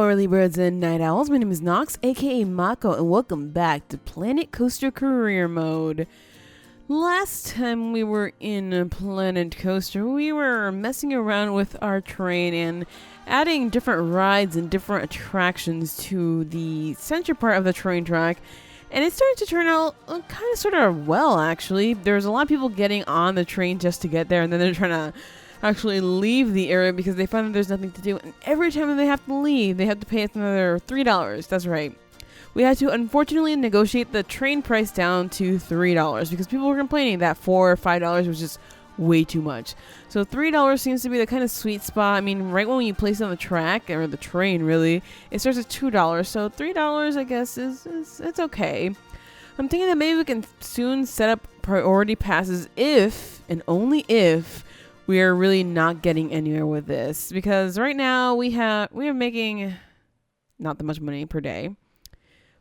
early birds and night owls. My name is Nox, aka Mako, and welcome back to Planet Coaster Career Mode. Last time we were in Planet Coaster, we were messing around with our train and adding different rides and different attractions to the center part of the train track. And it started to turn out kind of sort of well, actually. There's a lot of people getting on the train just to get there, and then they're trying to actually leave the area because they find that there's nothing to do. And every time they have to leave, they have to pay us another $3. That's right. We had to unfortunately negotiate the train price down to $3 because people were complaining that $4 or $5 was just way too much. So $3 seems to be the kind of sweet spot. I mean, right when you place it on the track, or the train really, it starts at $2. So $3, I guess, is it's okay. I'm thinking that maybe we can soon set up priority passes if, and only if, we are really not getting anywhere with this. Because right now we are making not that much money per day.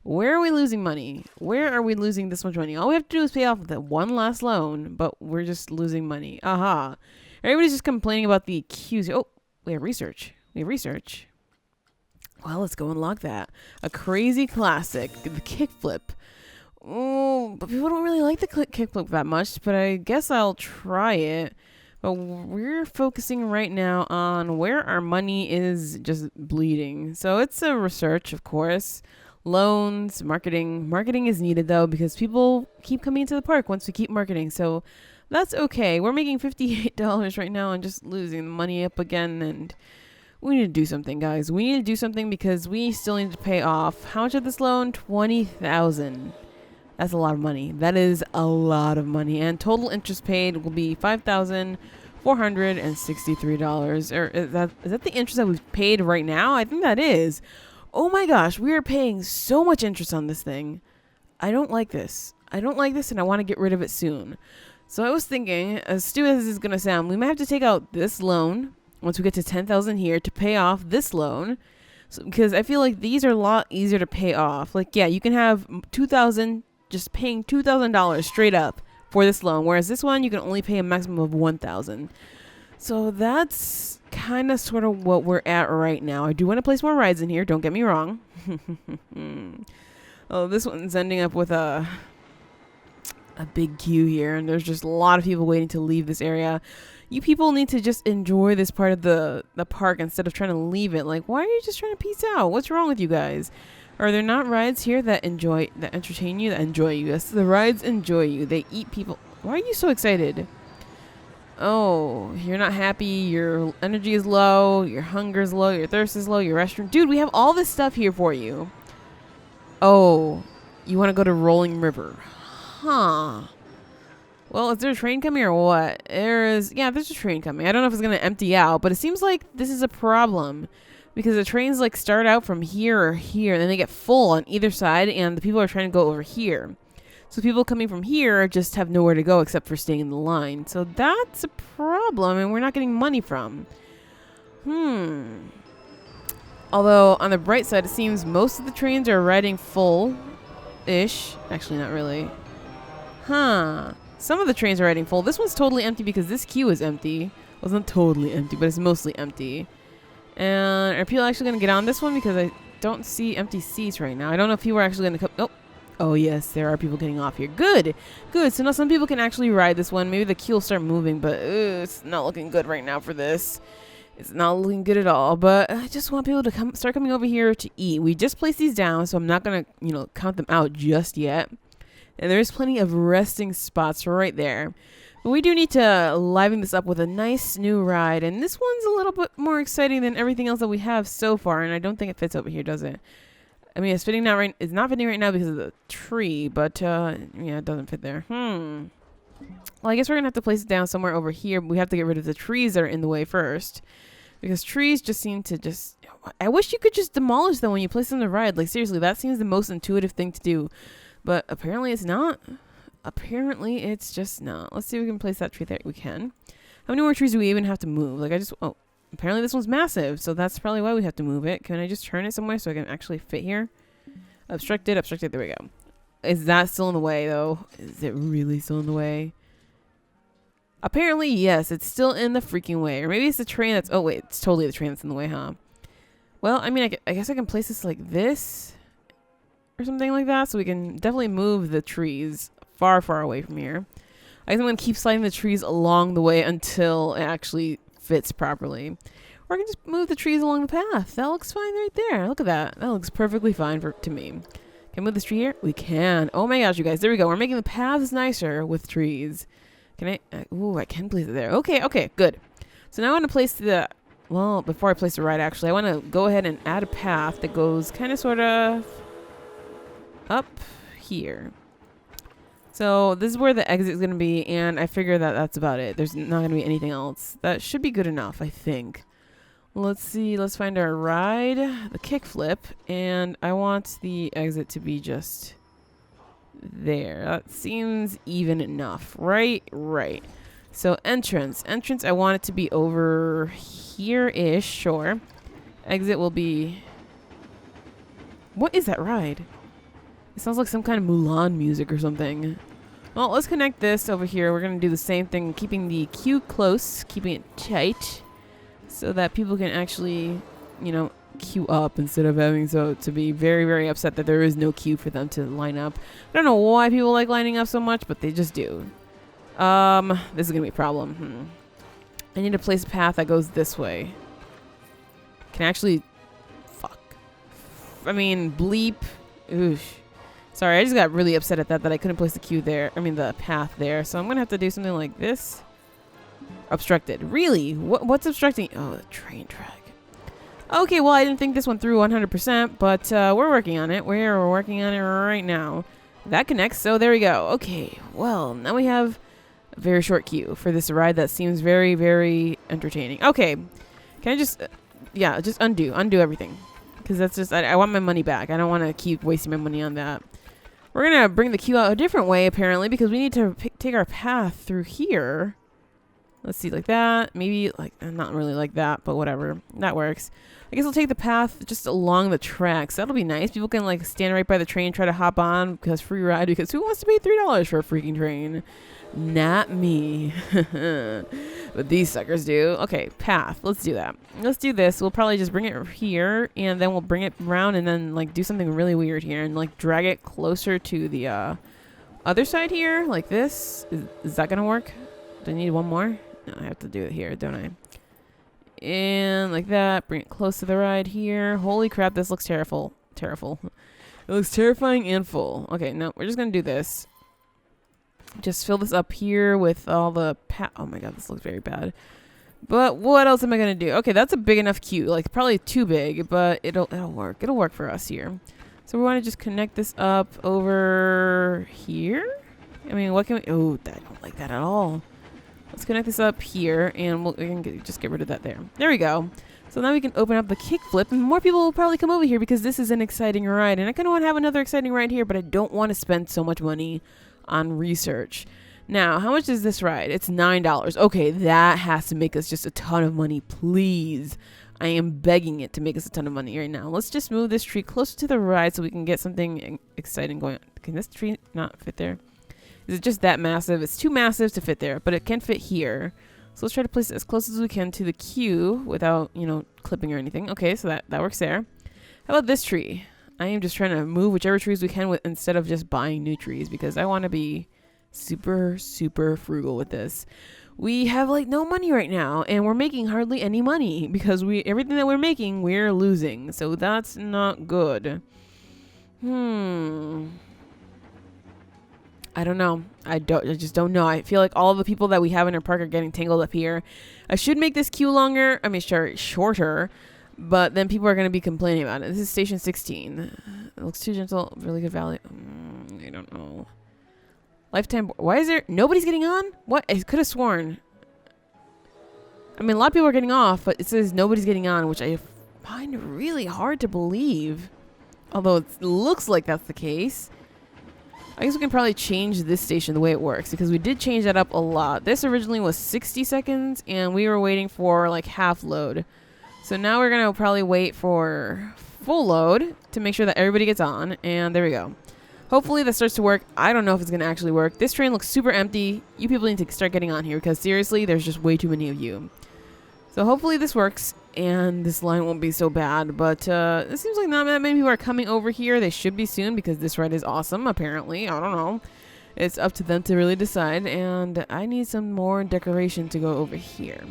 Where are we losing money? Where are we losing this much money? All we have to do is pay off that one last loan, but we're just losing money. Aha. Everybody's just complaining about the queues. Oh, we have research. Well, let's go unlock that. A crazy classic, the kickflip. Oh, but people don't really like the kickflip that much, but I guess I'll try it. But we're focusing right now on where our money is just bleeding. So it's a research, of course. Loans, marketing. Marketing is needed, though, because people keep coming into the park once we keep marketing. So that's okay. We're making $58 right now and just losing the money up again. And we need to do something, guys. We need to do something because we still need to pay off. How much of this loan? $20,000. That's a lot of money. That is a lot of money. And total interest paid will be $5,463. Or is that the interest that we've paid right now? I think that is. Oh my gosh, we are paying so much interest on this thing. I don't like this. And I want to get rid of it soon. So I was thinking, as stupid as this is going to sound, we might have to take out this loan once we get to $10,000 here to pay off this loan. So, because I feel like these are a lot easier to pay off. Like, yeah, you can have $2,000 just paying $2,000 straight up for this loan, whereas this one you can only pay a maximum of $1,000. So that's kind of sort of what we're at right now. I do want to place more rides in here, don't get me wrong. Oh, this one's ending up with a big queue here, and there's just a lot of people waiting to leave this area. You people need to just enjoy this part of the park instead of trying to leave it. Like, why are you just trying to peace out? What's wrong with you guys? Are there not rides here that entertain you, that enjoy you? Yes, the rides enjoy you. They eat people. Why are you so excited? Oh, you're not happy. Your energy is low. Your hunger is low. Your thirst is low. Your restroom. Dude, we have all this stuff here for you. Oh, you want to go to Rolling River. Huh. Well, is there a train coming or what? There's a train coming. I don't know if it's going to empty out, but it seems like this is a problem. Because the trains like start out from here or here, and then they get full on either side, and the people are trying to go over here. So people coming from here just have nowhere to go except for staying in the line. So that's a problem, and we're not getting money from. Although, on the bright side, it seems most of the trains are riding full-ish. Actually, not really. Some of the trains are riding full. This one's totally empty because this queue is empty. Well, it's not totally empty, but it's mostly empty. And are people actually going to get on this one? Because I don't see empty seats right now. I don't know if people are actually going to come. Oh, yes, there are people getting off here. Good. So now some people can actually ride this one. Maybe the queue will start moving, but it's not looking good right now for this. It's not looking good at all. But I just want people to start coming over here to eat. We just placed these down, so I'm not going to, count them out just yet. And there's plenty of resting spots right there. But we do need to liven this up with a nice new ride. And this one's a little bit more exciting than everything else that we have so far. And I don't think it fits over here, does it? I mean, it's not fitting right now because of the tree. But, it doesn't fit there. Well, I guess we're going to have to place it down somewhere over here. But we have to get rid of the trees that are in the way first. Because trees just seem to just... I wish you could just demolish them when you place them to ride. Like, seriously, that seems the most intuitive thing to do. But apparently it's not. Apparently, it's just not. Let's see if we can place that tree there. We can. How many more trees do we even have to move? Apparently this one's massive, so that's probably why we have to move it. Can I just turn it somewhere so I can actually fit here? Obstructed. There we go. Is that still in the way, though? Is it really still in the way? Apparently, yes. It's still in the freaking way. Or maybe it's the train that's... Oh, wait. It's totally the train that's in the way, huh? Well, I mean, I guess I can place this like this or something like that, so we can definitely move the trees far, far away from here. I guess I'm going to keep sliding the trees along the way until it actually fits properly. Or I can just move the trees along the path. That looks fine right there. Look at that. That looks perfectly fine to me. Can I move this tree here? We can. Oh my gosh, you guys. There we go. We're making the paths nicer with trees. Can I? Ooh, I can place it there. Okay, okay, good. So now I want to place the... Well, before I place the ride, actually, I want to go ahead and add a path that goes kind of sort of up here. So this is where the exit is going to be, and I figure that that's about it. There's not going to be anything else. That should be good enough, I think. Let's see. Let's find our ride, the kickflip, and I want the exit to be just there. That seems even enough, right? Right. So entrance. Entrance, I want it to be over here-ish, sure. Exit will be... What is that ride? It sounds like some kind of Mulan music or something. Well, let's connect this over here. We're going to do the same thing, keeping the queue close, keeping it tight, so that people can actually, you know, queue up instead of having to be very, very upset that there is no queue for them to line up. I don't know why people like lining up so much, but they just do. This is going to be a problem. I need to place a path that goes this way. Can I actually... Fuck. I mean, bleep. Oosh. Sorry, I just got really upset at that I couldn't place the queue there. I mean, the path there. So I'm going to have to do something like this. Obstructed. Really? What's obstructing? Oh, the train track. Okay, well, I didn't think this one through 100%, but we're working on it. We're working on it right now. That connects, so there we go. Okay, well, now we have a very short queue for this ride that seems very, very entertaining. Okay, can I just, yeah, just undo everything. Because that's just, I want my money back. I don't want to keep wasting my money on that. We're going to bring the queue out a different way, apparently, because we need to take our path through here. Let's see, like that. Maybe, like, not really like that, but whatever. That works. I guess I'll take the path just along the tracks. That'll be nice. People can, like, stand right by the train, try to hop on, because free ride, because who wants to pay $3 for a freaking train? Not me. But these suckers do. Okay, path. Let's do that. Let's do this. We'll probably just bring it here, and then we'll bring it around, and then, like, do something really weird here, and, like, drag it closer to the other side here, like this. Is that going to work? Do I need one more? No, I have to do it here, don't I? And like that. Bring it close to the ride here. Holy crap, this looks terrible. Terrible. It looks terrifying and full. Okay, no, we're just going to do this. Just fill this up here with all the... Oh my god, this looks very bad. But what else am I going to do? Okay, that's a big enough queue. Like, probably too big, but it'll work. It'll work for us here. So we want to just connect this up over here? I mean, what can we... Oh, I don't like that at all. Let's connect this up here, and we can just get rid of that there. There we go. So now we can open up the kickflip, and more people will probably come over here because this is an exciting ride. And I kind of want to have another exciting ride here, but I don't want to spend so much money on research. Now, how much is this ride? It's $9. Okay, that has to make us just a ton of money, please. I am begging it to make us a ton of money right now. Let's just move this tree closer to the ride so we can get something exciting going on. Can this tree not fit there? Is it just that massive? It's too massive to fit there, but it can fit here. So let's try to place it as close as we can to the queue without, you know, clipping or anything. Okay, so that works there. How about this tree? I am just trying to move whichever trees we can with instead of just buying new trees because I want to be super, super frugal with this. We have like no money right now and we're making hardly any money because everything that we're making, we're losing. So that's not good. I don't know. I just don't know. I feel like all of the people that we have in our park are getting tangled up here. I should make this queue longer. I mean, shorter. But then people are going to be complaining about it. This is station 16. It looks too gentle. Really good value. I don't know. Lifetime. Why is there... Nobody's getting on? What? I could have sworn. I mean, a lot of people are getting off, but it says nobody's getting on, which I find really hard to believe. Although it looks like that's the case. I guess we can probably change this station the way it works because we did change that up a lot. This originally was 60 seconds and we were waiting for like half load. So now we're going to probably wait for full load to make sure that everybody gets on. And there we go. Hopefully that starts to work. I don't know if it's going to actually work. This train looks super empty. You people need to start getting on here because seriously, there's just way too many of you. So hopefully this works. and this line won't be so bad. But it seems like not that many people are coming over here. They should be soon because this ride is awesome, apparently. I don't know. It's up to them to really decide. And I need some more decoration to go over here.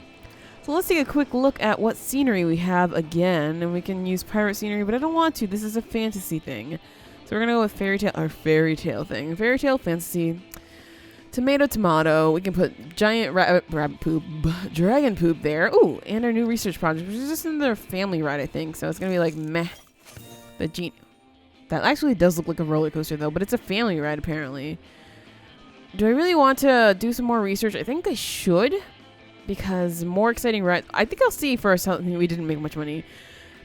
So let's take a quick look at what scenery we have again. And we can use pirate scenery, but I don't want to. This is a fantasy thing. So we're going to go with fairy tale thing. Fairy tale, fantasy, tomato, tomato. We can put giant rabbit poop, dragon poop there. Ooh, and our new research project, which is just in their family ride, I think. So it's going to be like meh. The genie. That actually does look like a roller coaster, though, but it's a family ride, apparently. Do I really want to do some more research? I think I should, because more exciting rides. I think I'll see first how we didn't make much money.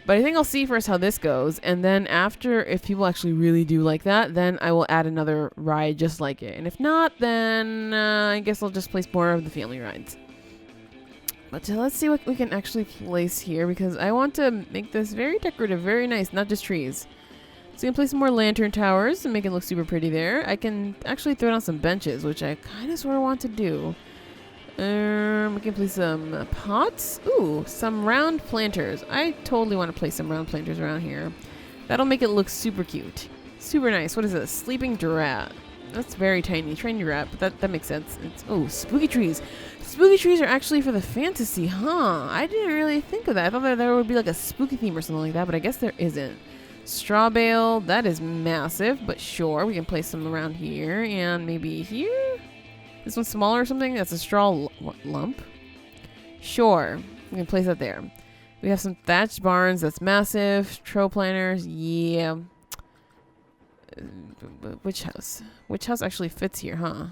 But I think I'll see first how this goes, and then after, if people actually really do like that, then I will add another ride just like it. And if not, then I guess I'll just place more of the family rides. But let's see what we can actually place here, because I want to make this very decorative, very nice, not just trees. So we can place some more lantern towers and make it look super pretty there. I can actually throw down some benches, which I kind of sort of want to do. We can place some pots. Ooh, some round planters. I totally want to place some round planters around here. That'll make it look super cute. Super nice. What is this? Sleeping rat. That's very tiny rat, but that makes sense. It's, oh, spooky trees. Spooky trees are actually for the fantasy, huh? I didn't really think of that. I thought that there would be like a spooky theme or something like that, but I guess there isn't. Straw bale. That is massive, but sure. We can place some around here and maybe here. This one's smaller or something? That's a straw lump. Sure. We can place that there. We have some thatched barns. That's massive. Tro planters. Yeah. Which house? Which house actually fits here, huh?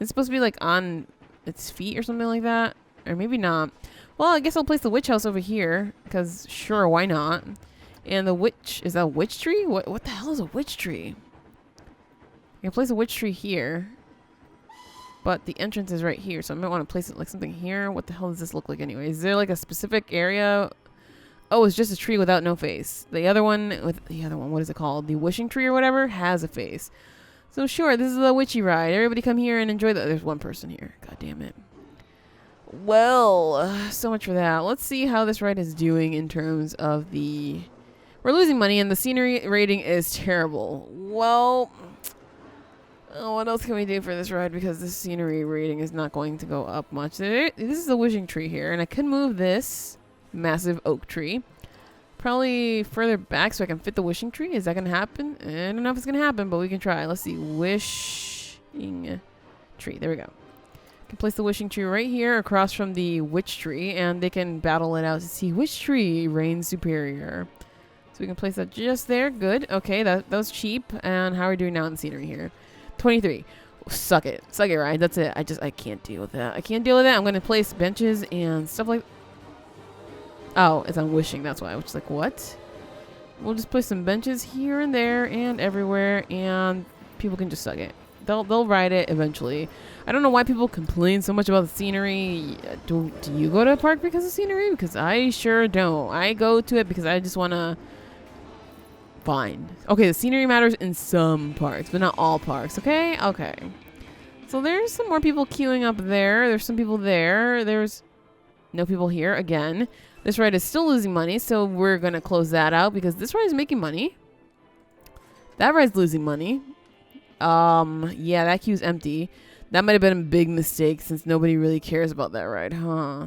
It's supposed to be like on its feet or something like that. Or maybe not. Well, I guess I'll place the witch house over here. Because sure, why not? And the witch. Is that a witch tree? What the hell is a witch tree? I can place a witch tree here. But the entrance is right here, so I might want to place it like something here. What the hell does this look like anyway? Is there like a specific area? Oh, it's just a tree without no face. The other one, what is it called? The wishing tree or whatever has a face. So sure, this is the witchy ride. Everybody come here and enjoy that. There's one person here. God damn it. Well, so much for that. Let's see how this ride is doing in terms of the... We're losing money and the scenery rating is terrible. Well... Oh, what else can we do for this ride? Because this scenery rating is not going to go up much. This is the wishing tree here. And I could move this massive oak tree probably further back so I can fit the wishing tree. Is that going to happen? I don't know if it's going to happen, but we can try. Let's see. Wishing tree. There we go. Can place the wishing tree right here across from the witch tree. And they can battle it out to see which tree reigns superior. So we can place that just there. Good. Okay, that was cheap. And how are we doing now in the scenery here? 23. Suck it, ride. That's it. I can't deal with that. I'm gonna place benches and stuff like. Oh, it's on wishing. That's why. Which is like what? We'll just place some benches here and there and everywhere, and people can just suck it. They'll ride it eventually. I don't know why people complain so much about the scenery. Do you go to a park because of scenery? Because I sure don't. I go to it because I just wanna. Fine. Okay, the scenery matters in some parks, but not all parks, okay? Okay. So there's some more people queuing up there. There's some people there. There's no people here again. This ride is still losing money, so we're going to close that out because this ride is making money. That ride's losing money. Yeah, that queue's empty. That might have been a big mistake since nobody really cares about that ride, huh?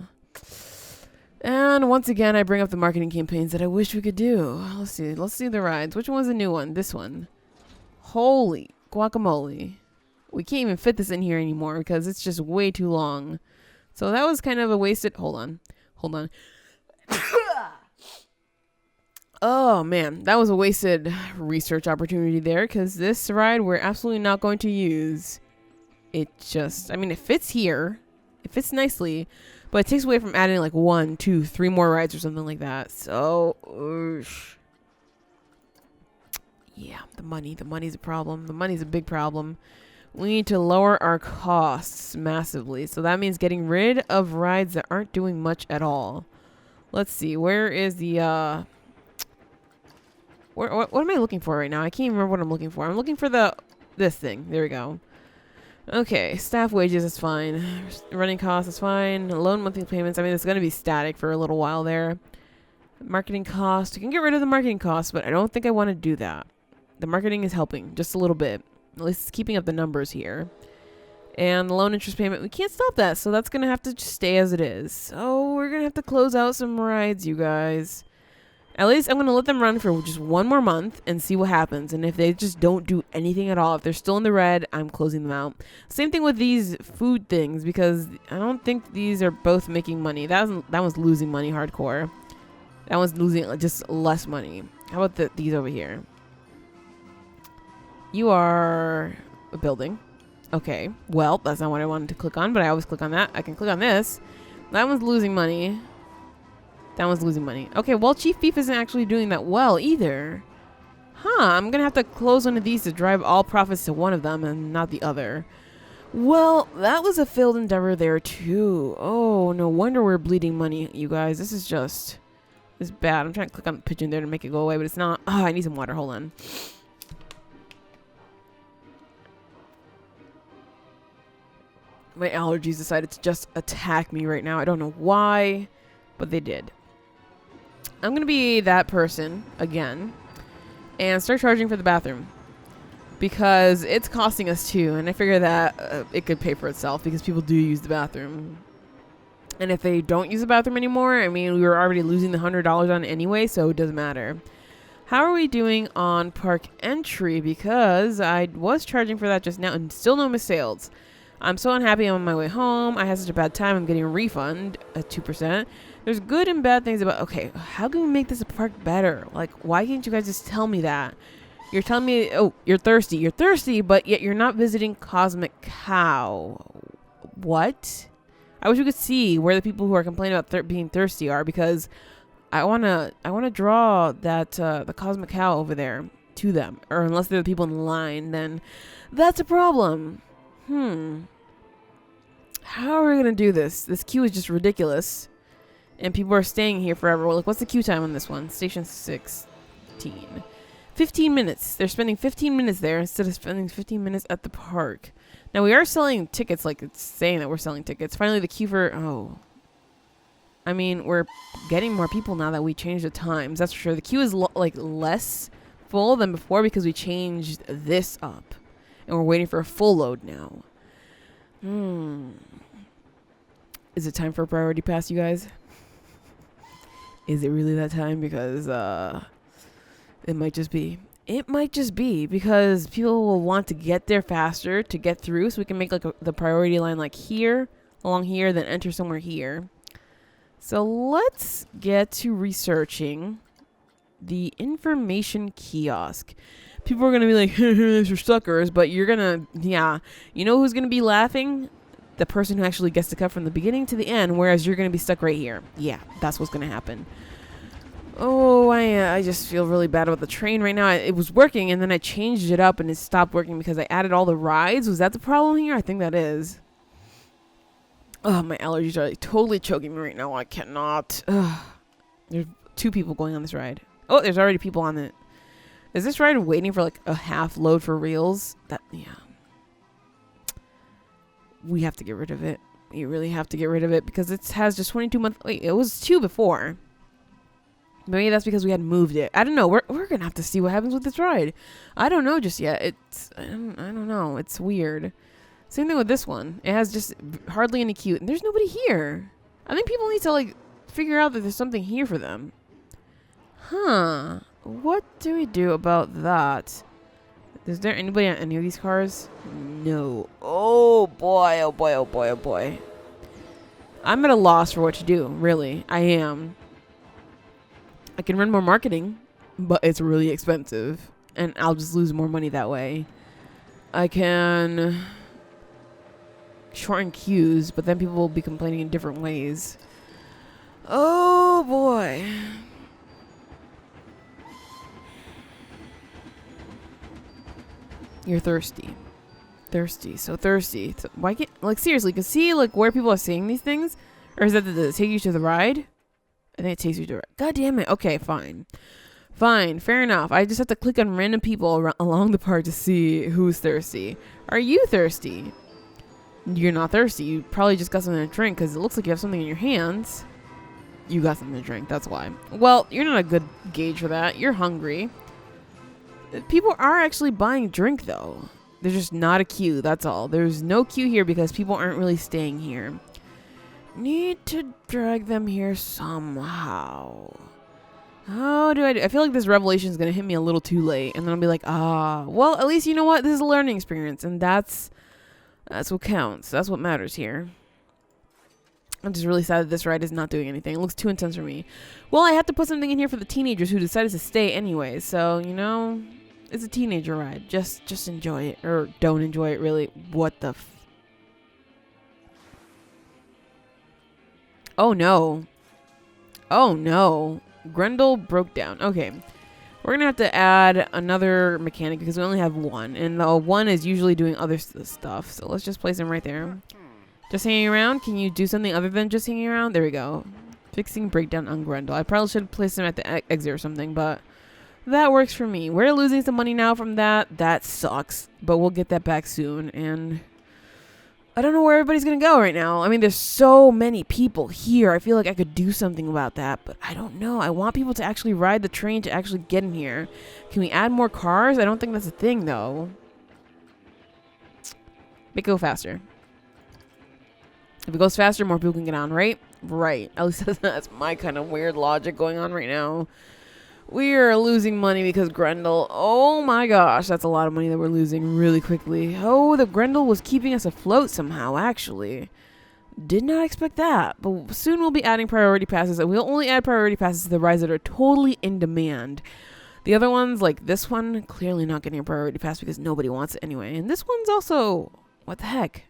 And once again, I bring up the marketing campaigns that I wish we could do. Let's see the rides. Which one's the new one? This one. Holy guacamole. We can't even fit this in here anymore because it's just way too long. So that was kind of a wasted... Hold on. Oh, man. That was a wasted research opportunity there because this ride we're absolutely not going to use. It just... I mean, it fits here. It fits nicely. But it takes away from adding like 1, 2, 3 more rides or something like that. So, yeah, the money's a problem. The money's a big problem. We need to lower our costs massively. So that means getting rid of rides that aren't doing much at all. Let's see. Where is the, what am I looking for right now? I can't even remember what I'm looking for. I'm looking for this thing. There we go. Okay, staff wages is fine. Running costs is fine. Loan monthly payments, I mean, it's going to be static for a little while there. Marketing cost, I can get rid of the marketing costs, but I don't think I want to do that. The marketing is helping just a little bit. At least it's keeping up the numbers here. And the loan interest payment, we can't stop that, so that's going to have to just stay as it is. So we're going to have to close out some rides, you guys. At least I'm going to let them run for just one more month and see what happens. And if they just don't do anything at all, if they're still in the red, I'm closing them out. Same thing with these food things, because I don't think these are both making money. That one's losing money hardcore. That one's losing just less money. How about these over here? You are a building. Okay, well, that's not what I wanted to click on, but I always click on that. I can click on this. That one's losing money. That one's losing money. Okay, well, Chief Beef isn't actually doing that well either. Huh, I'm going to have to close one of these to drive all profits to one of them and not the other. Well, that was a failed endeavor there too. Oh, no wonder we're bleeding money, you guys. This is just... It's bad. I'm trying to click on the pigeon there to make it go away, but it's not. Oh, I need some water. Hold on. My allergies decided to just attack me right now. I don't know why, but they did. I'm going to be that person again and start charging for the bathroom because it's costing us too. And I figure that it could pay for itself because people do use the bathroom. And if they don't use the bathroom anymore, I mean, we were already losing the $100 on it anyway, so it doesn't matter. How are we doing on park entry? Because I was charging for that just now and still no missed sales. I'm so unhappy. I'm on my way home. I had such a bad time. I'm getting a refund at 2%. There's good and bad things about, okay, how can we make this a park better? Like, why can't you guys just tell me that? You're telling me, oh, you're thirsty. You're thirsty, but yet you're not visiting Cosmic Cow. What? I wish we could see where the people who are complaining about being thirsty are, because I wanna draw that the Cosmic Cow over there to them. Or unless they're the people in line, then that's a problem. How are we gonna do this? This queue is just ridiculous, and people are staying here forever. Well, like, what's the queue time on this one? Station 16. 15 minutes. They're spending 15 minutes there instead of spending 15 minutes at the park. Now, we are selling tickets, like it's saying that we're selling tickets. Finally, the queue for... Oh. I mean, we're getting more people now that we changed the times. That's for sure. The queue is, like, less full than before because we changed this up. And we're waiting for a full load now. Is it time for a priority pass, you guys? Is it really that time? Because, it might just be. It might just be because people will want to get there faster to get through, so we can make like the priority line like here, along here, then enter somewhere here. So let's get to researching the information kiosk. People are going to be like, these are suckers, but you're going to, yeah. You know who's going to be laughing? The person who actually gets to cut from the beginning to the end, whereas you're going to be stuck right here. Yeah, that's what's going to happen. Oh, I just feel really bad about the train right now. It was working, and then I changed it up, and it stopped working because I added all the rides. Was that the problem here? I think that is. Oh, my allergies are like totally choking me right now. I cannot. There's 2 people going on this ride. Oh, there's already people on it. Is this ride waiting for like a half load for reals? Yeah. We have to get rid of it. We really have to get rid of it because it has just 22 months. Wait, it was 2 before. Maybe that's because we had moved it. I don't know. We're going to have to see what happens with this ride. I don't know just yet. I don't know. It's weird. Same thing with this one. It has just hardly any queue. And there's nobody here. I think people need to, like, figure out that there's something here for them. Huh. What do we do about that? Is there anybody on any of these cars? No. Oh, boy. Oh, boy. Oh, boy. Oh, boy. I'm at a loss for what to do. Really. I am. I can run more marketing, but it's really expensive, and I'll just lose more money that way. I can shorten queues, but then people will be complaining in different ways. Oh, boy. You're thirsty. Thirsty. So thirsty. So why can't... Like, seriously, you can see, like, where people are saying these things? Or is that does it take you to the ride? I think it takes you to it. God damn it. Okay, fine. Fine. Fair enough. I just have to click on random people along the park to see who's thirsty. Are you thirsty? You're not thirsty. You probably just got something to drink because it looks like you have something in your hands. You got something to drink, that's why. Well, you're not a good gauge for that. You're hungry. People are actually buying drink, though. There's just not a queue, that's all. There's no queue here because people aren't really staying here. Need to drag them here somehow. How do I do? I feel like this revelation is going to hit me a little too late. And then I'll be like, well, at least you know what? This is a learning experience. And that's what counts. That's what matters here. I'm just really sad that this ride is not doing anything. It looks too intense for me. Well, I had to put something in here for the teenagers who decided to stay anyway. So, you know, it's a teenager ride. Just enjoy it. Or don't enjoy it, really. What the Oh, no. Oh, no. Grendel broke down. Okay. We're going to have to add another mechanic because we only have one. And the one is usually doing other stuff. So let's just place him right there. Just hanging around? Can you do something other than just hanging around? There we go. Fixing breakdown on Grendel. I probably should place him at the exit or something, but that works for me. We're losing some money now from that. That sucks. But we'll get that back soon. And I don't know where everybody's going to go right now. I mean, there's so many people here. I feel like I could do something about that, but I don't know. I want people to actually ride the train to actually get in here. Can we add more cars? I don't think that's a thing, though. Make it go faster. If it goes faster, more people can get on, right? Right. At least that's my kind of weird logic going on right now. We are losing money because Grendel. Oh my gosh, that's a lot of money that we're losing really quickly. Oh, the Grendel was keeping us afloat somehow, actually. Did not expect that. But soon we'll be adding priority passes, and we'll only add priority passes to the rides that are totally in demand. The other ones, like this one, clearly not getting a priority pass because nobody wants it anyway. And this one's also... What the heck?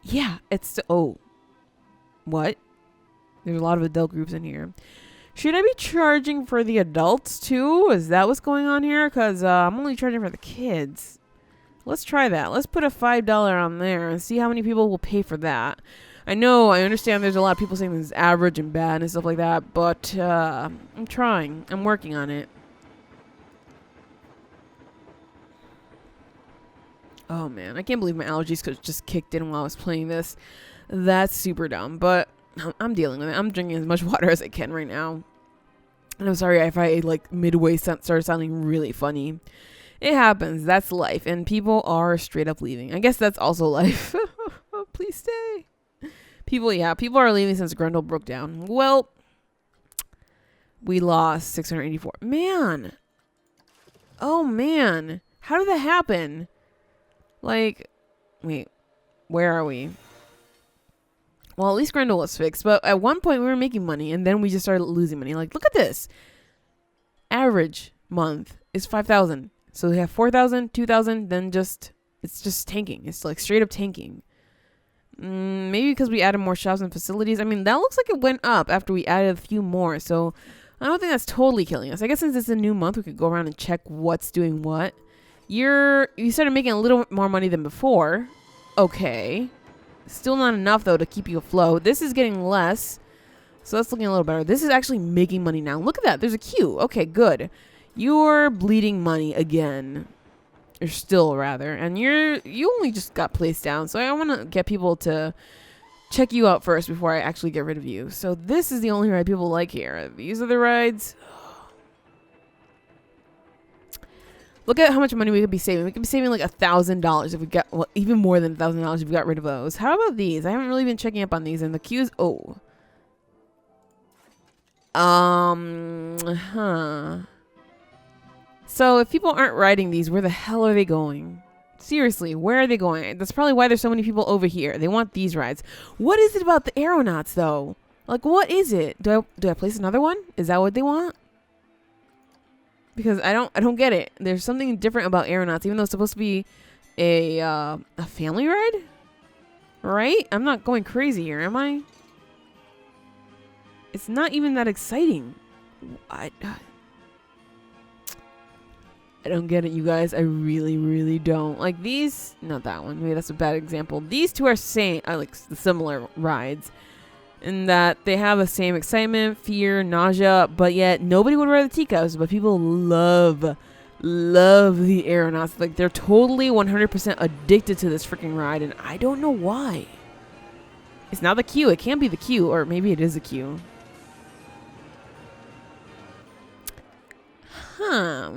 Yeah, it's... Oh. What? There's a lot of adult groups in here. Should I be charging for the adults too? Is that what's going on here? Because I'm only charging for the kids. Let's try that. Let's put a $5 on there and see how many people will pay for that. I know, I understand there's a lot of people saying this is average and bad and stuff like that, but I'm trying. I'm working on it. Oh man, I can't believe my allergies just kicked in while I was playing this. That's super dumb, but I'm dealing with it. I'm drinking as much water as I can right now. And I'm sorry if I, like, midway started sounding really funny. It happens. That's life. And people are straight up leaving. I guess that's also life. Please stay. People are leaving since Grendel broke down. Well, we lost 684. Man. Oh, man. How did that happen? Like, wait. Where are we? Well, at least Grendel was fixed. But at one point, we were making money. And then we just started losing money. Like, look at this. Average month is 5,000. So we have 4,000, 2,000. Then it's just tanking. It's like straight up tanking. Maybe because we added more shops and facilities. I mean, that looks like it went up after we added a few more. So I don't think that's totally killing us. I guess since it's a new month, we could go around and check what's doing what. You started making a little more money than before. Okay. Still not enough, though, to keep you afloat. This is getting less. So that's looking a little better. This is actually making money now. Look at that. There's a queue. Okay, good. You're bleeding money again. Or still, rather. And you only just got placed down. So I want to get people to check you out first before I actually get rid of you. So this is the only ride people like here. These are the rides. Look at how much money we could be saving. We could be saving like $1,000 if we got, well, even more than $1,000 if we got rid of those. How about these? I haven't really been checking up on these. And the queues, So if people aren't riding these, where the hell are they going? Seriously, where are they going? That's probably why there's so many people over here. They want these rides. What is it about the aeronauts, though? Like, what is it? Do I place another one? Is that what they want? Because I don't get it. There's something different about aeronauts, even though it's supposed to be a family ride, right? I'm not going crazy here, am I? It's not even that exciting. I don't get it, you guys. I really, really don't. Like these, not that one. Maybe that's a bad example. These two are like similar rides. In that they have the same excitement, fear, nausea, but yet nobody would ride the teacups, but people love love the aeronauts. Like, they're totally 100% addicted to this freaking ride, and I don't know why. It's not the queue. It can't be the queue, or maybe it is a queue. Huh.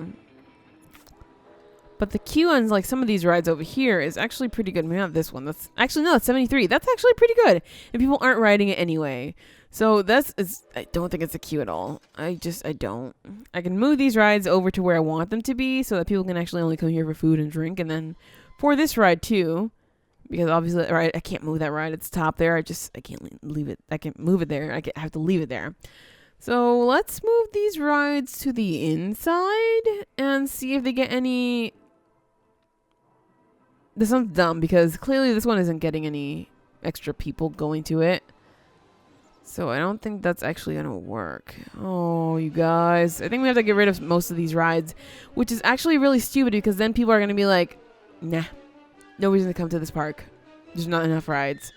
But the queue on like some of these rides over here is actually pretty good. Maybe not this one. That's actually, no, it's 73. That's actually pretty good. And people aren't riding it anyway. So I don't think it's a queue at all. I don't. I can move these rides over to where I want them to be so that people can actually only come here for food and drink. And then for this ride too, because obviously I can't move that ride. It's top there. I can't leave it. I can't move it there. I have to leave it there. So let's move these rides to the inside and see if they get any. This one's dumb because clearly this one isn't getting any extra people going to it. So I don't think that's actually going to work. Oh, you guys. I think we have to get rid of most of these rides, which is actually really stupid because then people are going to be like, nah, no reason to come to this park. There's not enough rides.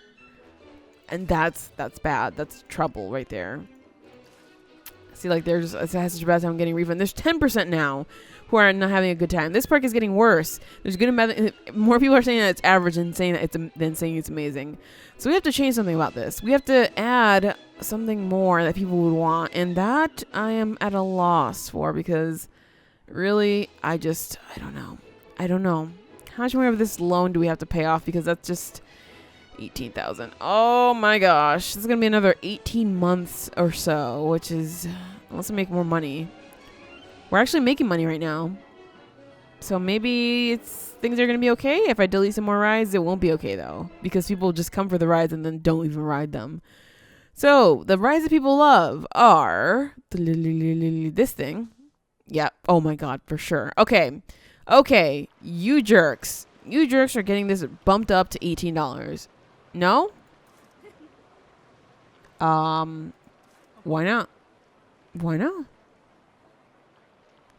And that's bad. That's trouble right there. See, like, it has such a bad time getting refund. There's 10% now who are not having a good time. This park is getting worse. There's good amount. More people are saying that it's average than saying it's amazing. So we have to change something about this. We have to add something more that people would want, and that I am at a loss for because, really, I don't know. I don't know. How much more of this loan do we have to pay off? Because that's just 18,000. Oh my gosh, this is gonna be another 18 months or so, which is let's make more money. We're actually making money right now, so maybe things are gonna be okay. If I delete some more rides, it won't be okay though, because people just come for the rides and then don't even ride them. So the rides that people love are this thing. Yeah. Oh my god, for sure. Okay, you jerks are getting this bumped up to $18. No? Why not? Why not?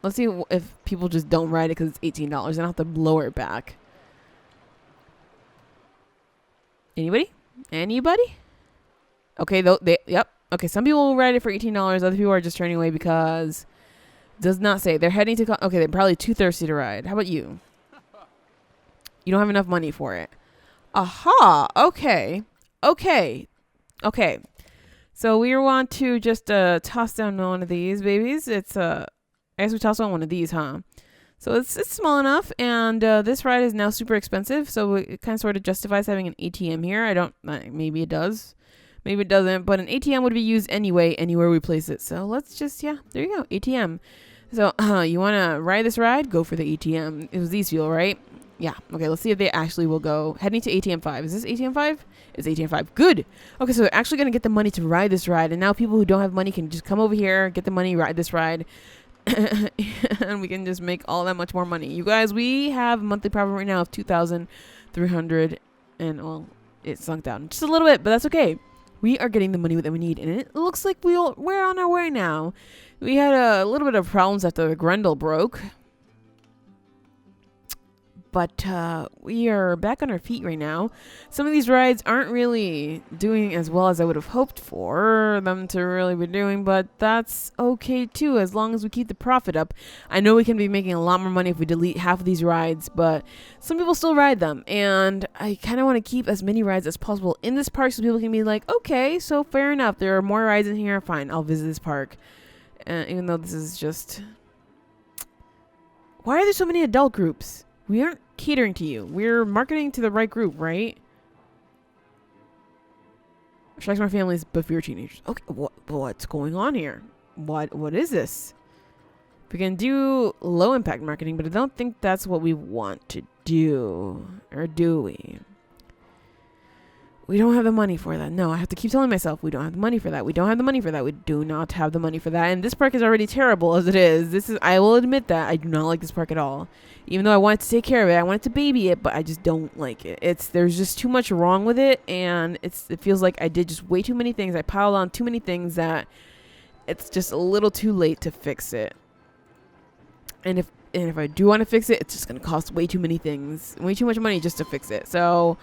Let's see if people just don't ride it because it's $18 and I'll have to lower it back. Anybody? Okay, yep. Okay, some people will ride it for $18. Other people are just turning away because it does not say. They're heading to... Okay, they're probably too thirsty to ride. How about you? You don't have enough money for it. Aha! Okay. So we want to just toss down one of these babies. I guess we toss on one of these, huh? So it's small enough, and this ride is now super expensive, so it kind of sort of justifies having an ATM here. Maybe it does. Maybe it doesn't, but an ATM would be used anyway, anywhere we place it. So let's just, yeah, there you go, ATM. So you want to ride this ride? Go for the ATM. It was these fuel, right? Yeah. Okay, let's see if they actually will go. Heading to ATM 5. Is this ATM 5? It's ATM 5. Good. Okay, so they're actually going to get the money to ride this ride. And now people who don't have money can just come over here, get the money, ride this ride. And we can just make all that much more money. You guys, we have a monthly profit right now of $2,300. And, well, it sunk down just a little bit, but that's okay. We are getting the money that we need. And it looks like we're on our way now. We had a little bit of problems after the Grendel broke. But we are back on our feet right now. Some of these rides aren't really doing as well as I would have hoped for them to really be doing, but that's okay too, as long as we keep the profit up. I know we can be making a lot more money if we delete half of these rides, but some people still ride them, and I kind of want to keep as many rides as possible in this park so people can be like, okay, so fair enough, there are more rides in here, fine, I'll visit this park. Even though this is just... Why are there so many adult groups? We aren't catering to you. We're marketing to the right group, right? Attracts more families, but fewer teenagers. Okay, what's going on here? What is this? We can do low impact marketing, but I don't think that's what we want to do. Or do we? We don't have the money for that. No, I have to keep telling myself we don't have the money for that. We don't have the money for that. We do not have the money for that. And this park is already terrible as it is. I will admit that. I do not like this park at all. Even though I wanted to take care of it, I wanted to baby it, but I just don't like it. There's just too much wrong with it, and it feels like I did just way too many things. I piled on too many things that it's just a little too late to fix it. And if I do want to fix it, it's just going to cost way too many things, way too much money just to fix it. So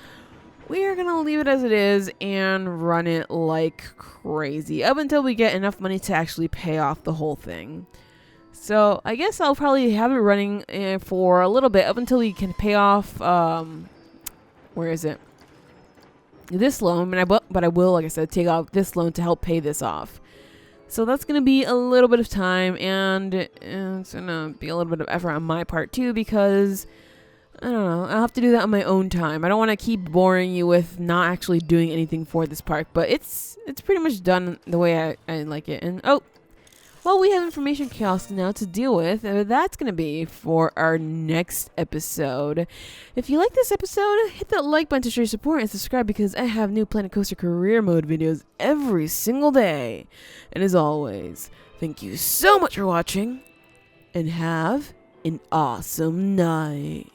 we are going to leave it as it is and run it like crazy up until we get enough money to actually pay off the whole thing. So I guess I'll probably have it running for a little bit up until we can pay off. Where is it? This loan, but I will, like I said, take out this loan to help pay this off. So that's going to be a little bit of time, and it's going to be a little bit of effort on my part too, because I don't know, I'll have to do that on my own time. I don't want to keep boring you with not actually doing anything for this park, but it's pretty much done the way I like it. And well, we have information chaos now to deal with. That's going to be for our next episode. If you like this episode, hit that like button to show your support and subscribe, because I have new Planet Coaster Career Mode videos every single day. And as always, thank you so much for watching, and have an awesome night.